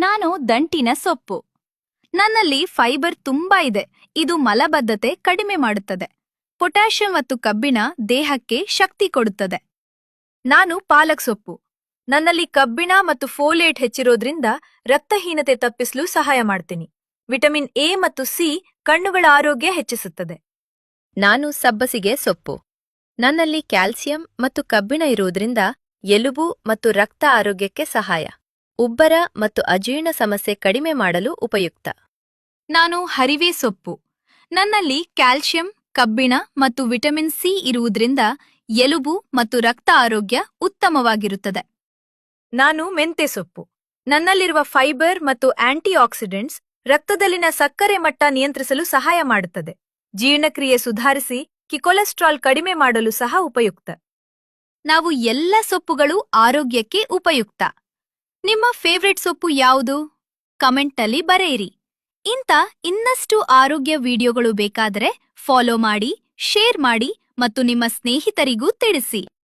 ನಾನು ದಂಟಿನ ಸೊಪ್ಪು. ನನ್ನಲ್ಲಿ ಫೈಬರ್ ತುಂಬಾ ಇದೆ. ಇದು ಮಲಬದ್ಧತೆ ಕಡಿಮೆ ಮಾಡುತ್ತದೆ. ಪೊಟ್ಯಾಷಿಯಂ ಮತ್ತು ಕಬ್ಬಿಣ ದೇಹಕ್ಕೆ ಶಕ್ತಿ ಕೊಡುತ್ತದೆ. ನಾನು ಪಾಲಕ್ ಸೊಪ್ಪು. ನನ್ನಲ್ಲಿ ಕಬ್ಬಿಣ ಮತ್ತು ಫೋಲೇಟ್ ಹೆಚ್ಚಿರೋದ್ರಿಂದ ರಕ್ತಹೀನತೆ ತಪ್ಪಿಸಲು ಸಹಾಯ ಮಾಡ್ತೀನಿ. ವಿಟಮಿನ್ ಎ ಮತ್ತು ಸಿ ಕಣ್ಣುಗಳ ಆರೋಗ್ಯ ಹೆಚ್ಚಿಸುತ್ತದೆ. ನಾನು ಸಬ್ಬಸಿಗೆ ಸೊಪ್ಪು. ನನ್ನಲ್ಲಿ ಕ್ಯಾಲ್ಸಿಯಂ ಮತ್ತು ಕಬ್ಬಿಣ ಇರುವುದರಿಂದ ಎಲುಬು ಮತ್ತು ರಕ್ತ ಆರೋಗ್ಯಕ್ಕೆ ಸಹಾಯ. ಉಬ್ಬರ ಮತ್ತು ಅಜೀರ್ಣ ಸಮಸ್ಯೆ ಕಡಿಮೆ ಮಾಡಲು ಉಪಯುಕ್ತ. ನಾನು ಹರಿವೆ ಸೊಪ್ಪು. ನನ್ನಲ್ಲಿ ಕ್ಯಾಲ್ಸಿಯಂ, ಕಬ್ಬಿಣ ಮತ್ತು ವಿಟಮಿನ್ ಸಿ ಇರುವುದರಿಂದ ಎಲುಬು ಮತ್ತು ರಕ್ತ ಆರೋಗ್ಯ ಉತ್ತಮವಾಗಿರುತ್ತದೆ. ನಾನು ಮೆಂತೆ ಸೊಪ್ಪು. ನನ್ನಲ್ಲಿರುವ ಫೈಬರ್ ಮತ್ತು ಆಂಟಿ ಆಕ್ಸಿಡೆಂಟ್ಸ್ ರಕ್ತದಲ್ಲಿನ ಸಕ್ಕರೆ ಮಟ್ಟ ನಿಯಂತ್ರಿಸಲು ಸಹಾಯ ಮಾಡುತ್ತದೆ. ಜೀರ್ಣಕ್ರಿಯೆ ಸುಧಾರಿಸಿ ಕೊಲೆಸ್ಟ್ರಾಲ್ ಕಡಿಮೆ ಮಾಡಲು ಸಹ ಉಪಯುಕ್ತ. ನಾವು ಎಲ್ಲ ಸೊಪ್ಪುಗಳು ಆರೋಗ್ಯಕ್ಕೆ ಉಪಯುಕ್ತ. ನಿಮ್ಮ ಫೇವ್ರೆಟ್ ಸೊಪ್ಪು ಯಾವುದು? ಕಮೆಂಟ್ನಲ್ಲಿ ಬರೆಯಿರಿ. ಇನ್ನಷ್ಟು ಆರೋಗ್ಯ ವಿಡಿಯೋಗಳು ಬೇಕಾದರೆ ಫಾಲೋ ಮಾಡಿ, ಶೇರ್ ಮಾಡಿ ಮತ್ತು ನಿಮ್ಮ ಸ್ನೇಹಿತರಿಗೂ ತಿಳಿಸಿ.